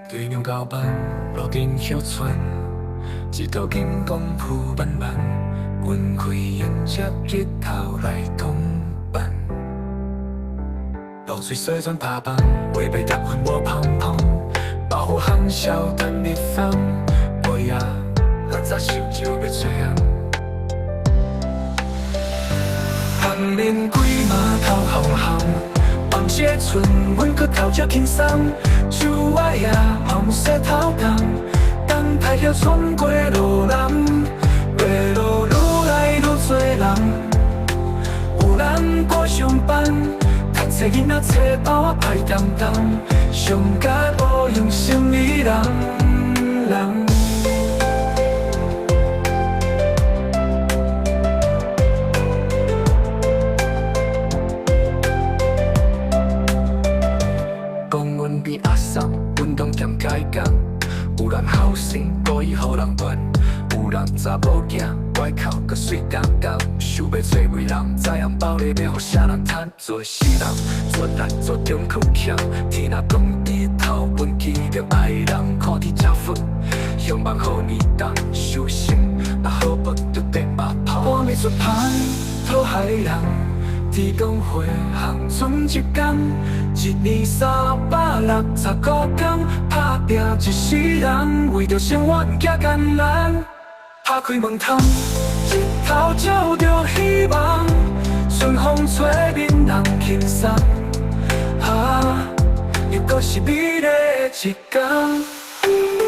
对牛交班，路顶乡村，一道金光铺漫漫，阮开眼接日头来同伴。流水水转拍板，违背答案我胖胖，保护航笑等你放，我呀，咱早想就要这样。旁面鬼码头航航，望这村阮搁头只轻松，树仔也红色头重，等待着穿过路人，月路愈来愈多人，有人过上班，读册囡仔册包啊排重重，上甲无用心理人。公园边阿桑，运动兼解工，有人好心故意予人乱，有人查某囝外口搁水当当，想要做媒人，知影包里要予啥人趁，做死人，做难做中苦欠，天若讲日头本记着爱人，看天吃粉，希望予你当修行，若好报就得马跑，我未出牌，讨害人。天公会行剩一天，一年365天，打拼一世人，为着生活行艰难。打开门窗，日头照着希望，春风吹面人轻松。又搁是美丽的一天。